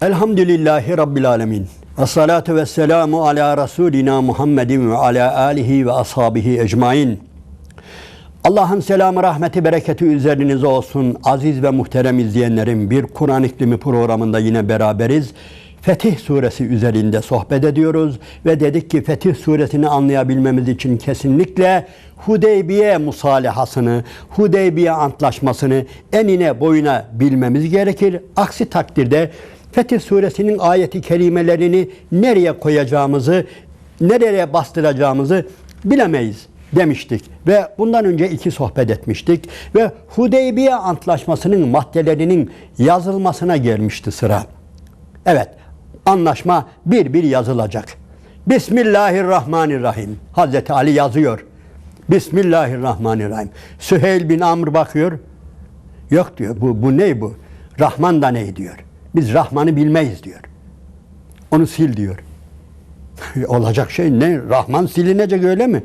Elhamdülillahi Rabbil alemin. Esselatu vesselamu ala Resulina Muhammedin ve ala alihi ve ashabihi ecmain. Allah'ın selamı, rahmeti, bereketi üzerinize olsun. Aziz ve muhterem izleyenlerim, bir Kur'an İklimi programında yine beraberiz. Fetih Suresi üzerinde sohbet ediyoruz ve dedik ki Fetih Suresini anlayabilmemiz için kesinlikle Hudeybiye musalahasını, Hudeybiye antlaşmasını enine boyuna bilmemiz gerekir. Aksi takdirde Fetih Suresinin ayeti kerimelerini nereye koyacağımızı, nereye bastıracağımızı bilemeyiz demiştik. Ve bundan önce 2 sohbet etmiştik. Ve Hudeybiye Antlaşması'nın maddelerinin yazılmasına gelmişti sıra. Evet, anlaşma bir bir yazılacak. Bismillahirrahmanirrahim. Hazreti Ali yazıyor. Bismillahirrahmanirrahim. Süheyl bin Amr bakıyor. Yok diyor, bu ne bu? Rahman da ne diyor? Biz Rahman'ı bilmeyiz diyor. Onu sil diyor. Olacak şey ne? Rahman silinecek öyle mi?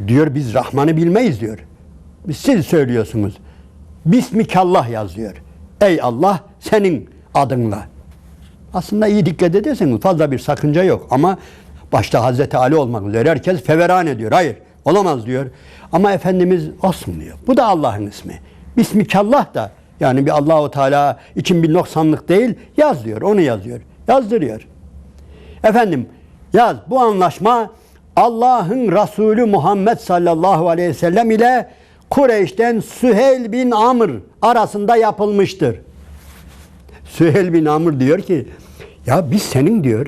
Diyor biz Rahman'ı bilmeyiz diyor. Siz söylüyorsunuz. Bismikallah yaz diyor. Ey Allah senin adınla. Aslında iyi dikkat ederseniz fazla bir sakınca yok. Ama başta Hazreti Ali olmak üzere herkes feveran ediyor. Hayır olamaz diyor. Ama Efendimiz olsun diyor. Bu da Allah'ın ismi. Bismikallah da yani bir Allahu Teala için bir noksanlık değil, yaz diyor, onu yazıyor, yazdırıyor. Efendim, yaz, bu anlaşma Allah'ın Resulü Muhammed sallallahu aleyhi ve sellem ile Kureyş'ten Süheyl bin Amr arasında yapılmıştır. Süheyl bin Amr diyor ki, ya biz senin diyor,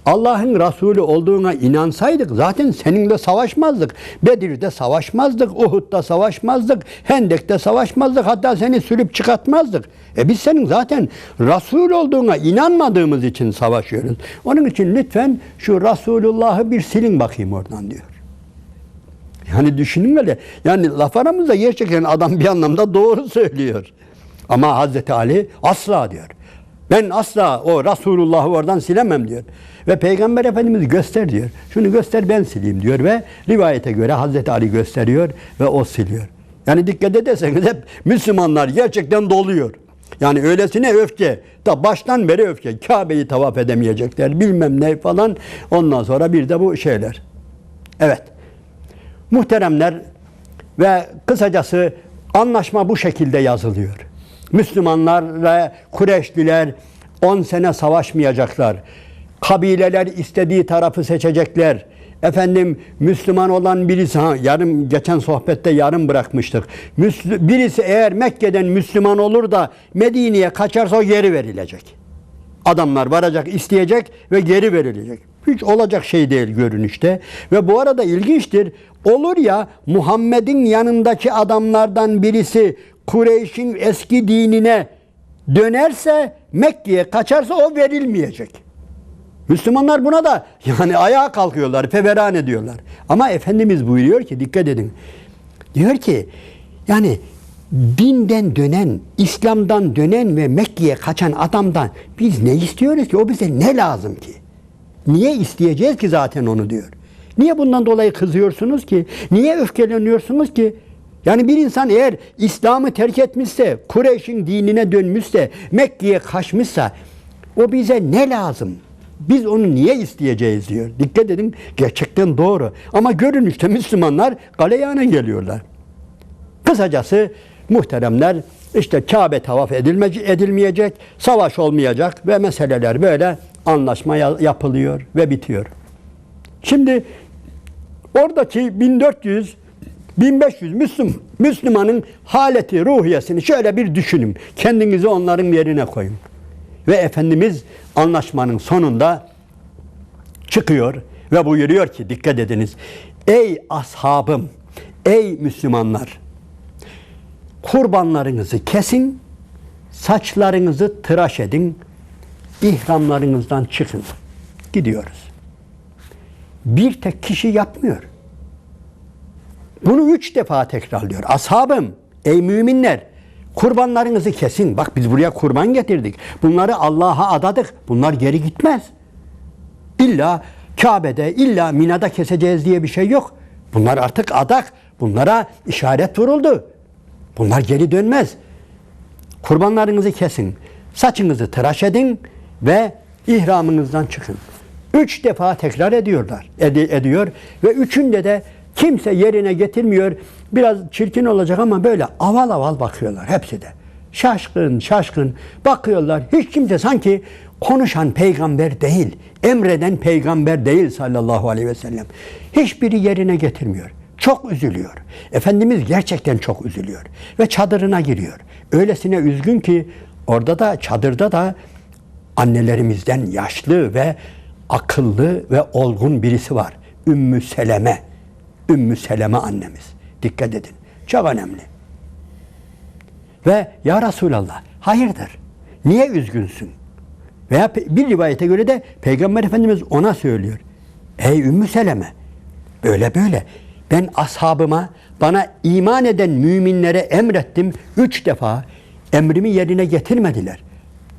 Allah'ın Resulü olduğuna inansaydık zaten seninle savaşmazdık. Bedir'de savaşmazdık, Uhud'da savaşmazdık, Hendek'te savaşmazdık, hatta seni sürüp çıkartmazdık. Biz senin zaten Resul olduğuna inanmadığımız için savaşıyoruz. Onun için lütfen şu Resulullah'ı bir silin bakayım oradan diyor. Yani düşünün öyle. Yani laf aramızda gerçekten adam bir anlamda doğru söylüyor. Ama Hazreti Ali asla diyor. Ben asla o Resulullah'ı oradan silemem diyor. Ve Peygamber Efendimiz göster diyor. Şunu göster ben sileyim diyor ve rivayete göre Hazreti Ali gösteriyor ve o siliyor. Yani dikkat ederseniz hep Müslümanlar gerçekten doluyor. Yani öylesine öfke. Da baştan beri öfke. Kabe'yi tavaf edemeyecekler bilmem ne falan. Ondan sonra bir de bu şeyler. Evet. Muhteremler ve kısacası anlaşma bu şekilde yazılıyor. Müslümanlarla Kureyşliler 10 sene savaşmayacaklar. Kabileler istediği tarafı seçecekler. Efendim Müslüman olan birisi, geçen sohbette yarım bırakmıştık. Birisi eğer Mekke'den Müslüman olur da Medine'ye kaçarsa o geri verilecek. Adamlar varacak, isteyecek ve geri verilecek. Hiç olacak şey değil görünüşte. Ve bu arada ilginçtir. Olur ya Muhammed'in yanındaki adamlardan birisi Kureyş'in eski dinine dönerse, Mekke'ye kaçarsa o verilmeyecek. Müslümanlar buna da yani ayağa kalkıyorlar, feveran ediyorlar. Ama Efendimiz buyuruyor ki, dikkat edin. Diyor ki yani dinden dönen, İslam'dan dönen ve Mekke'ye kaçan adamdan biz ne istiyoruz ki? O bize ne lazım ki? Niye isteyeceğiz ki zaten onu diyor. Niye bundan dolayı kızıyorsunuz ki? Niye öfkeleniyorsunuz ki? Yani bir insan eğer İslam'ı terk etmişse, Kureyş'in dinine dönmüşse, Mekke'ye kaçmışsa o bize ne lazım? Biz onu niye isteyeceğiz diyor. Dikkat edin, gerçekten doğru. Ama görünüşte Müslümanlar galeyana geliyorlar. Kısacası muhteremler, işte Kabe tavaf edilmeyecek, savaş olmayacak ve meseleler böyle anlaşma yapılıyor ve bitiyor. Şimdi oradaki 1500 Müslümanın haleti, ruhiyesini şöyle bir düşünün. Kendinizi onların yerine koyun. Ve Efendimiz anlaşmanın sonunda çıkıyor ve buyuruyor ki, dikkat ediniz. Ey ashabım, ey Müslümanlar, kurbanlarınızı kesin, saçlarınızı tıraş edin, ihramlarınızdan çıkın. Gidiyoruz. Bir tek kişi yapmıyor. Bunu 3 defa tekrarlıyor. Ashabım, ey müminler, kurbanlarınızı kesin. Bak biz buraya kurban getirdik. Bunları Allah'a adadık. Bunlar geri gitmez. İlla Kabe'de, illa Mina'da keseceğiz diye bir şey yok. Bunlar artık adak. Bunlara işaret vuruldu. Bunlar geri dönmez. Kurbanlarınızı kesin. Saçınızı tıraş edin ve ihramınızdan çıkın. 3 defa tekrar ediyor ve üçünde de kimse yerine getirmiyor. Biraz çirkin olacak ama böyle aval aval bakıyorlar hepsi de. Şaşkın şaşkın bakıyorlar. Hiç kimse sanki konuşan peygamber değil, emreden peygamber değil sallallahu aleyhi ve sellem. Hiçbiri yerine getirmiyor. Çok üzülüyor. Efendimiz gerçekten çok üzülüyor. Ve çadırına giriyor. Öylesine üzgün ki orada da çadırda da annelerimizden yaşlı ve akıllı ve olgun birisi var. Ümmü Seleme. Ümmü Seleme annemiz. Dikkat edin. Çok önemli. Ve ya Resulallah hayırdır? Niye üzgünsün? Veya bir rivayete göre de Peygamber Efendimiz ona söylüyor. Ey Ümmü Seleme, böyle ben ashabıma, bana iman eden müminlere emrettim 3 defa, emrimi yerine getirmediler.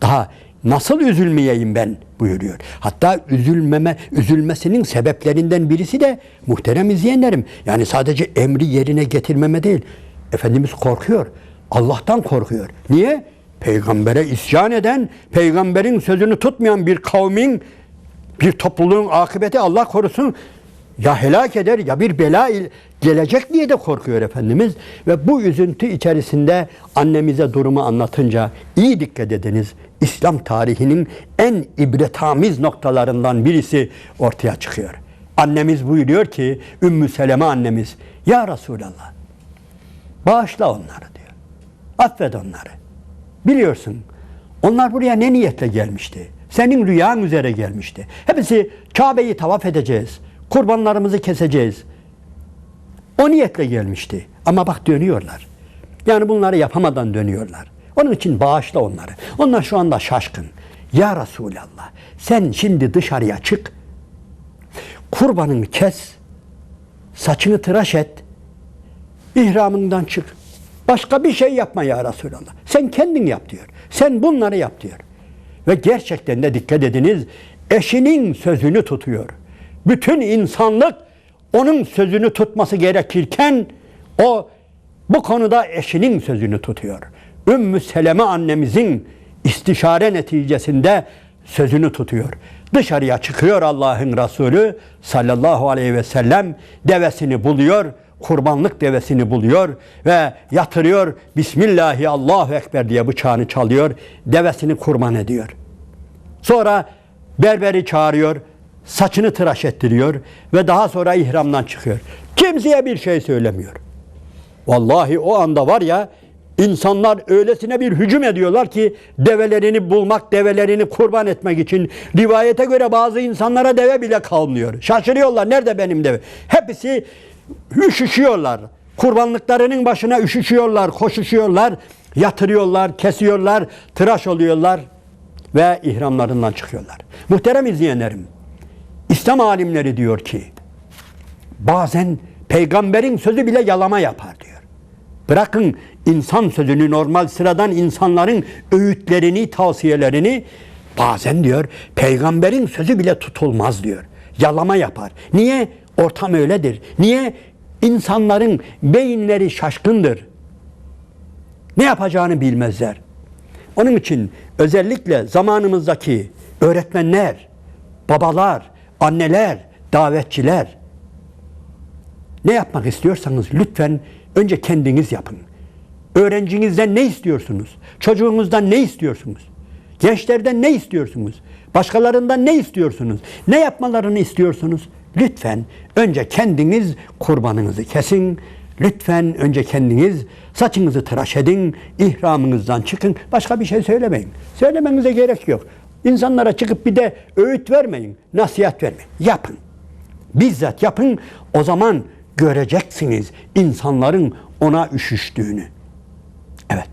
Daha nasıl üzülmeyeyim ben buyuruyor. Hatta üzülmesinin sebeplerinden birisi de muhterem izleyenlerim. Yani sadece emri yerine getirmeme değil. Efendimiz korkuyor. Allah'tan korkuyor. Niye? Peygambere isyan eden, peygamberin sözünü tutmayan bir kavmin, bir topluluğun akıbeti Allah korusun ya helak eder ya bir bela gelecek diye de korkuyor Efendimiz. Ve bu üzüntü içerisinde annemize durumu anlatınca iyi dikkat ediniz. İslam tarihinin en ibretamiz noktalarından birisi ortaya çıkıyor. Annemiz buyuruyor ki, Ümmü Seleme annemiz, ya Resulallah bağışla onları diyor. Affet onları. Biliyorsun onlar buraya ne niyetle gelmişti? Senin rüyan üzere gelmişti. Hepsi Kabe'yi tavaf edeceğiz. Kurbanlarımızı keseceğiz. O niyetle gelmişti. Ama bak dönüyorlar. Yani bunları yapamadan dönüyorlar. Onun için bağışla onları. Onlar şu anda şaşkın. Ya Resulallah sen şimdi dışarıya çık. Kurbanını kes. Saçını tıraş et. İhramından çık. Başka bir şey yapma ya Resulallah. Sen kendin yap diyor. Sen bunları yap diyor. Ve gerçekten de dikkat ediniz, eşinin sözünü tutuyor. Bütün insanlık onun sözünü tutması gerekirken o bu konuda eşinin sözünü tutuyor. Ümmü Seleme annemizin istişare neticesinde sözünü tutuyor. Dışarıya çıkıyor Allah'ın Resulü sallallahu aleyhi ve sellem, devesini buluyor, kurbanlık devesini buluyor ve yatırıyor. Bismillahi Allahu Ekber diye bıçağını çalıyor, devesini kurban ediyor. Sonra berberi çağırıyor, saçını tıraş ettiriyor ve daha sonra ihramdan çıkıyor. Kimseye bir şey söylemiyor. Vallahi o anda var ya, insanlar öylesine bir hücum ediyorlar ki develerini bulmak, develerini kurban etmek için. Rivayete göre bazı insanlara deve bile kalmıyor. Şaşırıyorlar, nerede benim deve? Hepsi üşüşüyorlar. Kurbanlıklarının başına üşüşüyorlar, koşuşuyorlar, yatırıyorlar, kesiyorlar, tıraş oluyorlar ve ihramlarından çıkıyorlar. Muhterem izleyenlerim, İslam alimleri diyor ki, bazen peygamberin sözü bile yalama yapar diyor. Bırakın insan sözünü, normal sıradan insanların öğütlerini, tavsiyelerini, bazen diyor peygamberin sözü bile tutulmaz diyor. Yalama yapar. Niye? Ortam öyledir. Niye? İnsanların beyinleri şaşkındır. Ne yapacağını bilmezler. Onun için özellikle zamanımızdaki öğretmenler, babalar, anneler, davetçiler, ne yapmak istiyorsanız lütfen önce kendiniz yapın. Öğrencinizden ne istiyorsunuz? Çocuğunuzdan ne istiyorsunuz? Gençlerden ne istiyorsunuz? Başkalarından ne istiyorsunuz? Ne yapmalarını istiyorsunuz? Lütfen önce kendiniz kurbanınızı kesin. Lütfen önce kendiniz saçınızı tıraş edin. İhramınızdan çıkın. Başka bir şey söylemeyin. Söylemenize gerek yok. İnsanlara çıkıp bir de öğüt vermeyin. Nasihat vermeyin. Yapın. Bizzat yapın. O zaman göreceksiniz insanların ona üşüştüğünü. Evet.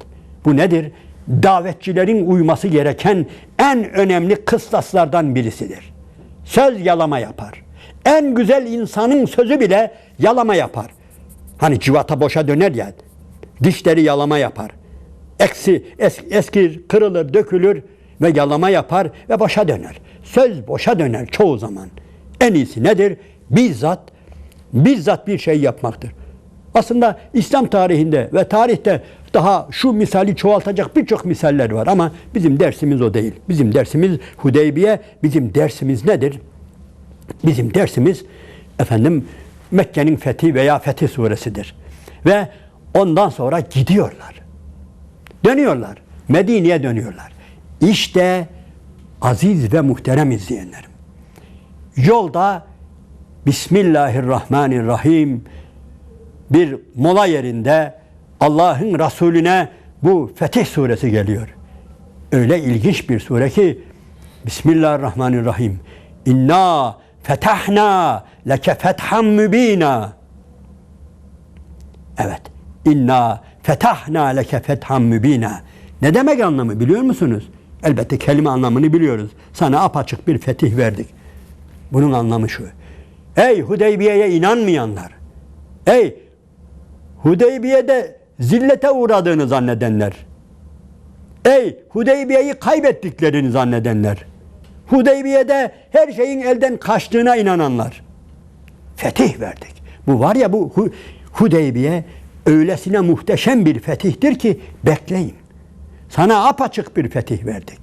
Bu nedir? Davetçilerin uyması gereken en önemli kıstaslardan birisidir. Söz yalama yapar. En güzel insanın sözü bile yalama yapar. Hani civata boşa döner ya, dişleri yalama yapar. Eskir, kırılır, dökülür ve yalama yapar ve boşa döner. Söz boşa döner çoğu zaman. En iyisi nedir? Bizzat bir şey yapmaktır. Aslında İslam tarihinde ve tarihte Daha şu misali çoğaltacak birçok misaller var ama bizim dersimiz o değil. Bizim dersimiz Hudeybiye. Bizim dersimiz nedir? Bizim dersimiz Mekke'nin fethi veya Fetih suresidir. Ve ondan sonra gidiyorlar. Dönüyorlar. Medine'ye dönüyorlar. İşte aziz ve muhterem izleyenlerim. Yolda Bismillahirrahmanirrahim bir mola yerinde Allah'ın Resulüne bu Fetih suresi geliyor. Öyle ilginç bir sure ki Bismillahirrahmanirrahim. İnna fetahna leke fethan mübina. Evet. İnna fetahna leke fethan mübina. Ne demek anlamı biliyor musunuz? Elbette kelime anlamını biliyoruz. Sana apaçık bir fetih verdik. Bunun anlamı şu. Ey Hudeybiye'ye inanmayanlar. Ey Hudeybiye'de zillete uğradığını zannedenler. Ey Hudeybiye'yi kaybettiklerini zannedenler. Hudeybiye'de her şeyin elden kaçtığına inananlar. Fetih verdik. Bu var ya bu Hudeybiye öylesine muhteşem bir fetihtir ki bekleyin. Sana apaçık bir fetih verdik.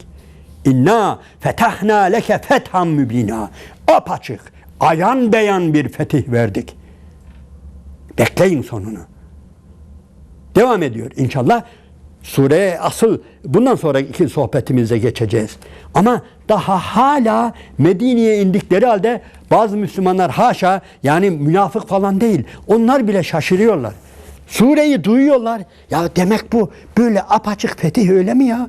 İnna fetahna leke fethan mübina. Apaçık, ayan beyan bir fetih verdik. Bekleyin sonunu. Devam ediyor inşallah. Sureye asıl bundan sonraki sohbetimizde geçeceğiz. Ama daha hala Medine'ye indikleri halde bazı Müslümanlar haşa yani münafık falan değil. Onlar bile şaşırıyorlar. Sureyi duyuyorlar. Ya demek bu böyle apaçık fetih öyle mi ya?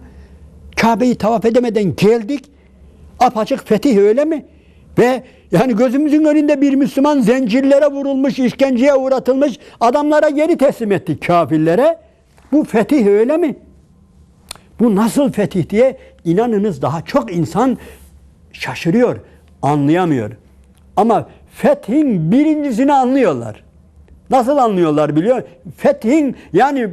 Kabe'yi tavaf edemeden geldik. Apaçık fetih öyle mi? Ve yani gözümüzün önünde bir Müslüman zincirlere vurulmuş, işkenceye uğratılmış adamlara geri teslim ettik kafirlere. Bu fetih öyle mi? Bu nasıl fetih diye inanınız daha çok insan şaşırıyor, anlayamıyor. Ama fethin birincisini anlıyorlar. Nasıl anlıyorlar biliyor? Fethin yani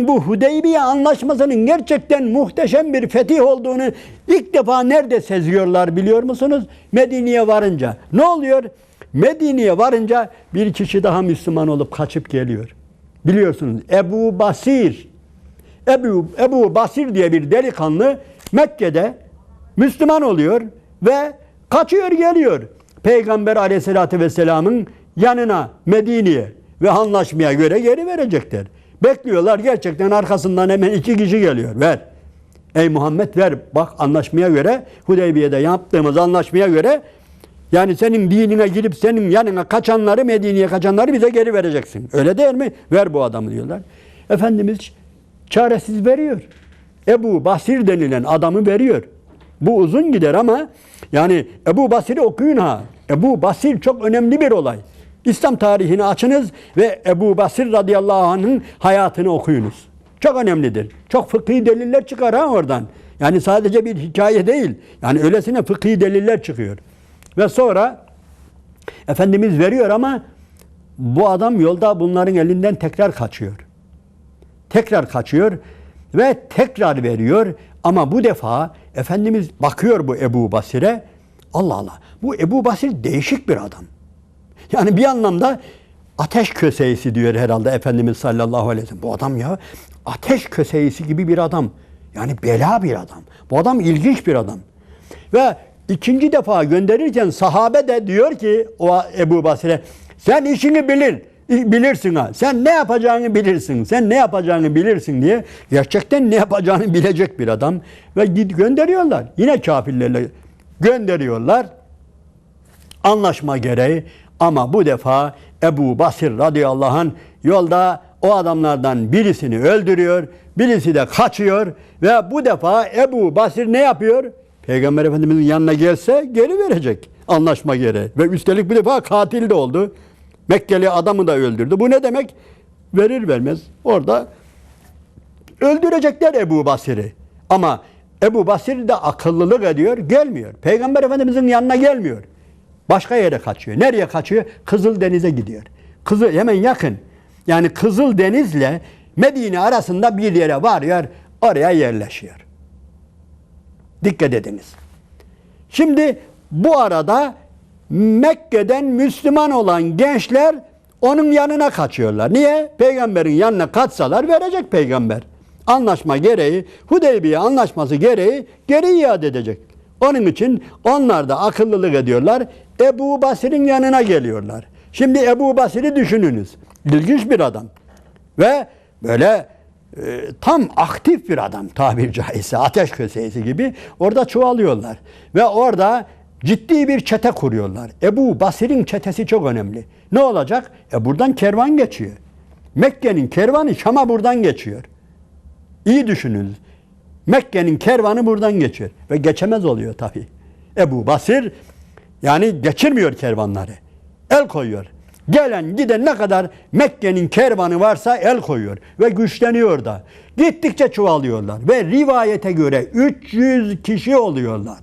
bu Hudeybiye anlaşmasının gerçekten muhteşem bir fetih olduğunu ilk defa nerede seziyorlar biliyor musunuz? Medine'ye varınca. Ne oluyor? Medine'ye varınca bir kişi daha Müslüman olup kaçıp geliyor. Biliyorsunuz Ebu Basir diye bir delikanlı Mekke'de Müslüman oluyor ve kaçıyor geliyor. Peygamber Aleyhisselatü Vesselam'ın yanına Medine'ye ve anlaşmaya göre geri verecekler. Bekliyorlar gerçekten arkasından hemen 2 kişi geliyor. Ver. Ey Muhammed ver. Bak anlaşmaya göre Hudeybiye'de yaptığımız anlaşmaya göre yani senin dinine girip senin yanına kaçanları Medine'ye kaçanları bize geri vereceksin. Öyle değil mi? Ver bu adamı diyorlar. Efendimiz çaresiz veriyor. Ebu Basir denilen adamı veriyor. Bu uzun gider ama yani Ebu Basir'i okuyun ha. Ebu Basir çok önemli bir olay. İslam tarihini açınız ve Ebu Basir radıyallahu anh'ın hayatını okuyunuz. Çok önemlidir. Çok fıkhi deliller çıkar ha oradan. Yani sadece bir hikaye değil. Yani öylesine fıkhi deliller çıkıyor. Ve sonra Efendimiz veriyor ama bu adam yolda bunların elinden tekrar kaçıyor. Tekrar kaçıyor ve tekrar veriyor ama bu defa Efendimiz bakıyor bu Ebu Basir'e. Allah Allah. Bu Ebu Basir değişik bir adam. Yani bir anlamda ateş köseyisi diyor herhalde Efendimiz sallallahu aleyhi ve sellem. Bu adam ya ateş köseyisi gibi bir adam. Yani bela bir adam. Bu adam ilginç bir adam. Ve ikinci defa gönderirken sahabe de diyor ki o Ebu Basir'e sen işini bilirsin ha. Sen ne yapacağını bilirsin. Sen ne yapacağını bilirsin diye gerçekten ne yapacağını bilecek bir adam. Ve gönderiyorlar. Yine kafirlerle gönderiyorlar. Anlaşma gereği ama bu defa Ebu Basir radıyallahu anh yolda o adamlardan birisini öldürüyor. Birisi de kaçıyor ve bu defa Ebu Basir ne yapıyor? Peygamber Efendimiz'in yanına gelse geri verecek anlaşma gereği. Ve üstelik bir defa katil de oldu. Mekkeli adamı da öldürdü. Bu ne demek? Verir vermez orada öldürecekler Ebu Basir'i. Ama Ebu Basir de akıllılık ediyor, gelmiyor. Peygamber Efendimiz'in yanına gelmiyor. Başka yere kaçıyor. Nereye kaçıyor? Kızıldeniz'e gidiyor. Hemen yakın. Yani Kızıldeniz'le Medine arasında bir yere varıyor, oraya yerleşiyor. Dikkat ediniz. Şimdi bu arada Mekke'den Müslüman olan gençler Onun yanına kaçıyorlar. Niye? Peygamberin yanına kaçsalar verecek peygamber. Anlaşma gereği, Hudeybiye anlaşması gereği geri iade edecek. Onun için onlar da akıllılık ediyorlar. Ebu Basir'in yanına geliyorlar. Şimdi Ebu Basir'i düşününüz. İlginç bir adam. Ve böyle tam aktif bir adam tabiri caizse, ateş köseyisi gibi orada çuvalıyorlar. Ve orada ciddi bir çete kuruyorlar. Ebu Basir'in çetesi çok önemli. Ne olacak? Buradan kervan geçiyor. Mekke'nin kervanı Şam'a buradan geçiyor. İyi düşünün. Mekke'nin kervanı buradan geçiyor. Ve geçemez oluyor tabii. Ebu Basir yani geçirmiyor kervanları. El koyuyor. Gelen giden ne kadar Mekke'nin kervanı varsa el koyuyor. Ve güçleniyor da. Gittikçe çoğalıyorlar. Ve rivayete göre 300 kişi oluyorlar.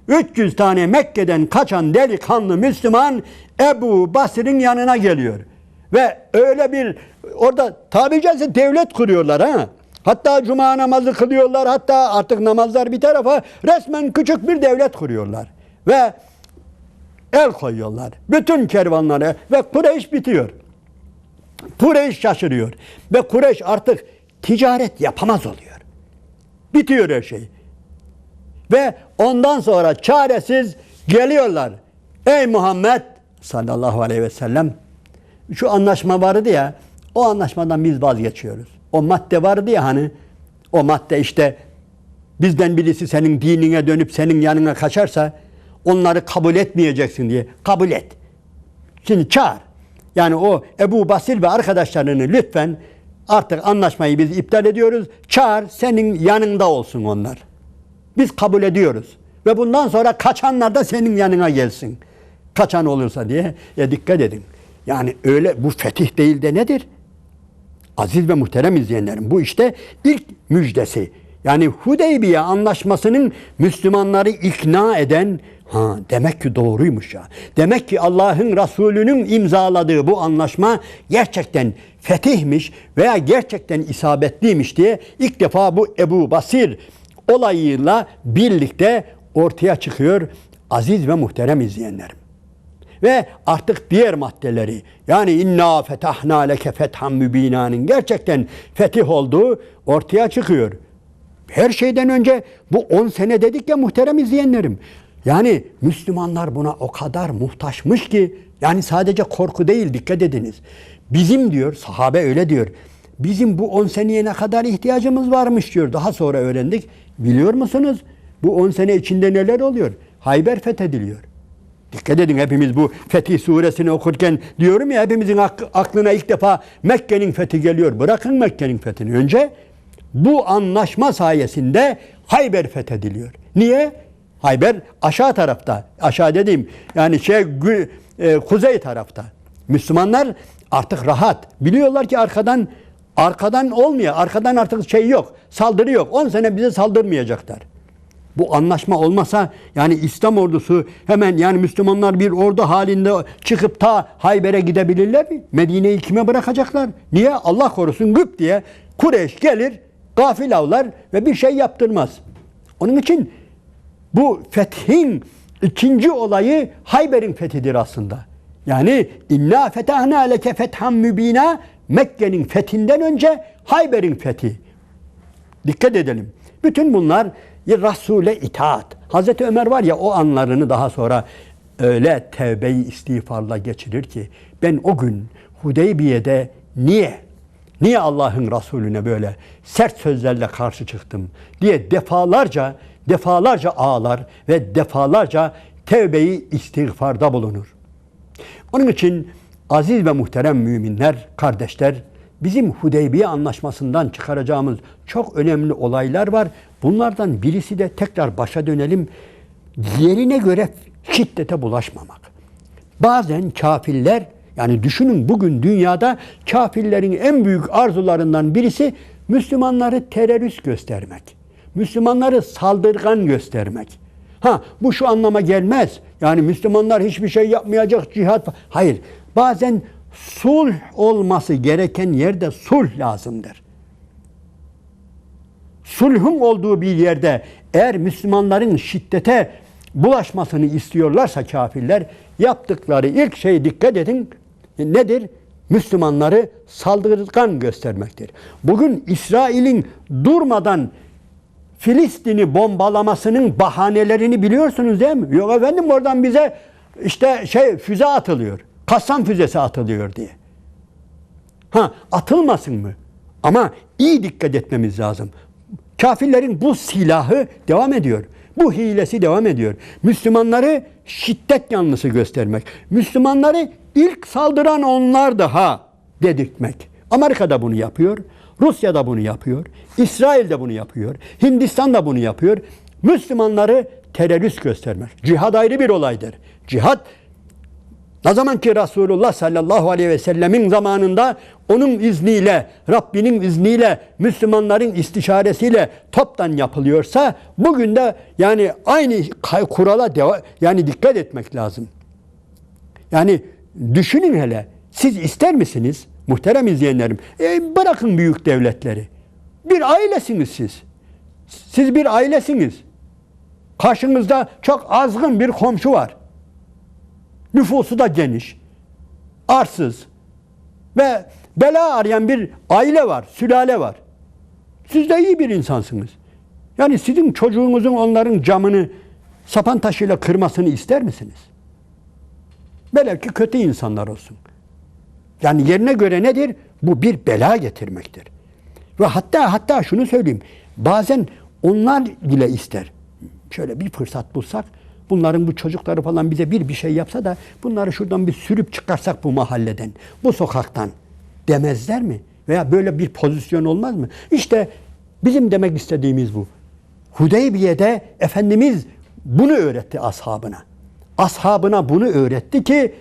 300 tane Mekke'den kaçan delikanlı Müslüman Ebu Basir'in yanına geliyor. Ve öyle bir orada tabiri caizse devlet kuruyorlar ha. Hatta cuma namazı kılıyorlar. Hatta artık namazlar bir tarafa resmen küçük bir devlet kuruyorlar. Ve el koyuyorlar. Bütün kervanlara ve Kureyş bitiyor. Kureyş şaşırıyor. Ve Kureyş artık ticaret yapamaz oluyor. Bitiyor her şey. Ve ondan sonra çaresiz geliyorlar. Ey Muhammed sallallahu aleyhi ve sellem, şu anlaşma vardı ya, o anlaşmadan biz vazgeçiyoruz. O madde vardı ya hani, o madde işte bizden birisi senin dinine dönüp senin yanına kaçarsa onları kabul etmeyeceksin diye. Kabul et. Şimdi çağır. Yani o Ebu Basir ve arkadaşlarını lütfen artık anlaşmayı biz iptal ediyoruz. Çağır, senin yanında olsun onlar. Biz kabul ediyoruz. Ve bundan sonra kaçanlar da senin yanına gelsin. Kaçan olursa diye. Dikkat edin. Yani öyle bu fetih değil de nedir? Aziz ve muhterem izleyenlerim, bu işte ilk müjdesi. Yani Hudeybiye anlaşmasının Müslümanları ikna eden, demek ki doğruymuş ya. Demek ki Allah'ın Resulü'nün imzaladığı bu anlaşma gerçekten fetihmiş veya gerçekten isabetliymiş diye ilk defa bu Ebu Basir olayıyla birlikte ortaya çıkıyor aziz ve muhterem izleyenlerim. Ve artık diğer maddeleri, yani inna fetahna leke fethan mübina'nın gerçekten fetih olduğu ortaya çıkıyor. Her şeyden önce bu 10 sene dedik ya muhterem izleyenlerim. Yani Müslümanlar buna o kadar muhtaçmış ki, yani sadece korku değil, dikkat ediniz. Bizim diyor, sahabe öyle diyor. Bizim bu 10 seneye ne kadar ihtiyacımız varmış diyor. Daha sonra öğrendik. Biliyor musunuz? Bu 10 sene içinde neler oluyor? Hayber fethediliyor. Dikkat edin, hepimiz bu Fetih Suresini okurken diyorum ya, hepimizin aklına ilk defa Mekke'nin fethi geliyor. Bırakın Mekke'nin fethini. Önce bu anlaşma sayesinde Hayber fethediliyor. Niye? Hayber aşağı tarafta. Aşağı dediğim yani kuzey tarafta. Müslümanlar artık rahat. Biliyorlar ki arkadan olmuyor. Arkadan artık yok. Saldırı yok. 10 sene bize saldırmayacaklar. Bu anlaşma olmasa yani İslam ordusu hemen, yani Müslümanlar bir ordu halinde çıkıp ta Hayber'e gidebilirler mi? Medine'yi kime bırakacaklar? Niye? Allah korusun gıp diye Kureyş gelir, gafil avlar ve bir şey yaptırmaz. Onun için bu fethin ikinci olayı Hayber'in fethidir aslında. Yani inna fetahna leke fethan mübina, Mekke'nin fethinden önce Hayber'in fethi. Dikkat edelim. Bütün bunlar Resul'e itaat. Hazreti Ömer var ya, o anlarını daha sonra öyle tevbe-i istiğfarla geçirir ki, ben o gün Hudeybiye'de niye Allah'ın Resulüne böyle sert sözlerle karşı çıktım diye defalarca ağlar ve defalarca tevbe-i istiğfarda bulunur. Onun için aziz ve muhterem müminler, kardeşler, bizim Hudeybiye anlaşmasından çıkaracağımız çok önemli olaylar var. Bunlardan birisi de, tekrar başa dönelim, yerine göre şiddete bulaşmamak. Bazen kafirler, yani düşünün, bugün dünyada kafirlerin en büyük arzularından birisi Müslümanları terörist göstermek. Müslümanları saldırgan göstermek. Bu şu anlama gelmez. Yani Müslümanlar hiçbir şey yapmayacak, cihat. Hayır. Bazen sulh olması gereken yerde sulh lazımdır. Sulhun olduğu bir yerde eğer Müslümanların şiddete bulaşmasını istiyorlarsa kafirler, yaptıkları ilk şey, dikkat edin, nedir? Müslümanları saldırgan göstermektir. Bugün İsrail'in durmadan Filistin'i bombalamasının bahanelerini biliyorsunuz değil mi? Yok efendim, oradan bize işte füze atılıyor. Kassam füzesi atılıyor diye. Atılmasın mı? Ama iyi dikkat etmemiz lazım. Kafirlerin bu silahı devam ediyor. Bu hilesi devam ediyor. Müslümanları şiddet yanlısı göstermek. Müslümanları ilk saldıran onlar da dedirtmek. Amerika da bunu yapıyor. Rusya da bunu yapıyor. İsrail de bunu yapıyor. Hindistan da bunu yapıyor. Müslümanları terörist göstermek. Cihad ayrı bir olaydır. Cihad, ne zaman ki Resulullah sallallahu aleyhi ve sellemin zamanında onun izniyle, Rabbinin izniyle, Müslümanların istişaresiyle toptan yapılıyorsa, bugün de yani aynı kurala dikkat etmek lazım. Yani düşünün hele, siz ister misiniz muhterem izleyenlerim? Bırakın büyük devletleri. Bir ailesiniz siz. Siz bir ailesiniz. Karşınızda çok azgın bir komşu var. Nüfusu da geniş, arsız ve bela arayan bir aile var, sülale var. Siz de iyi bir insansınız. Yani sizin çocuğunuzun onların camını sapan taşıyla kırmasını ister misiniz? Velev ki kötü insanlar olsun. Yani yerine göre nedir? Bu bir bela getirmektir. Ve hatta şunu söyleyeyim. Bazen onlar bile ister. Şöyle bir fırsat bulsak, bunların bu çocukları falan bize bir şey yapsa da bunları şuradan bir sürüp çıkarsak bu mahalleden, bu sokaktan demezler mi? Veya böyle bir pozisyon olmaz mı? İşte bizim demek istediğimiz bu. Hudeybiye'de Efendimiz bunu öğretti ashabına. Ashabına bunu öğretti ki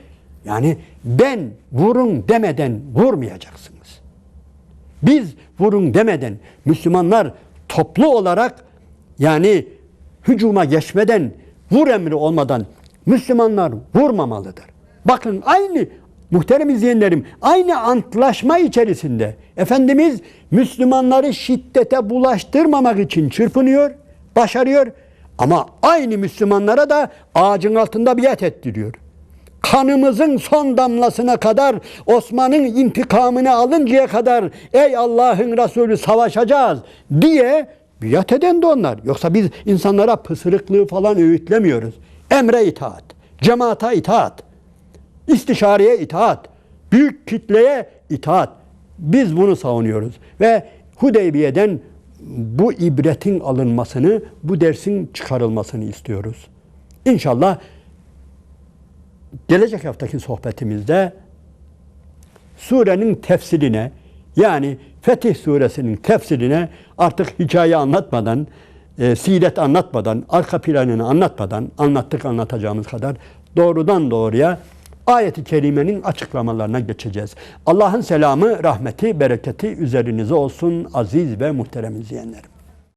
yani ben vurun demeden vurmayacaksınız. Biz vurun demeden, Müslümanlar toplu olarak yani hücuma geçmeden, vur emri olmadan Müslümanlar vurmamalıdır. Bakın aynı muhterem izleyenlerim, aynı antlaşma içerisinde Efendimiz Müslümanları şiddete bulaştırmamak için çırpınıyor, başarıyor. Ama aynı Müslümanlara da ağacın altında biat ettiriyor. Kanımızın son damlasına kadar, Osman'ın intikamını alıncaya kadar ey Allah'ın Resulü savaşacağız diye biat eden de onlar. Yoksa biz insanlara pısırıklığı falan öğütlemiyoruz. Emre itaat, cemaata itaat, istişareye itaat, büyük kitleye itaat. Biz bunu savunuyoruz. Ve Hudeybiye'den bu ibretin alınmasını, bu dersin çıkarılmasını istiyoruz. İnşallah gelecek haftaki sohbetimizde surenin tefsirine, yani Fetih suresinin tefsirine artık hikaye anlatmadan, siret anlatmadan, arka planını anlatmadan, anlatacağımız kadar doğrudan doğruya ayet-i kerimenin açıklamalarına geçeceğiz. Allah'ın selamı, rahmeti, bereketi üzerinize olsun aziz ve muhterem izleyenlerim.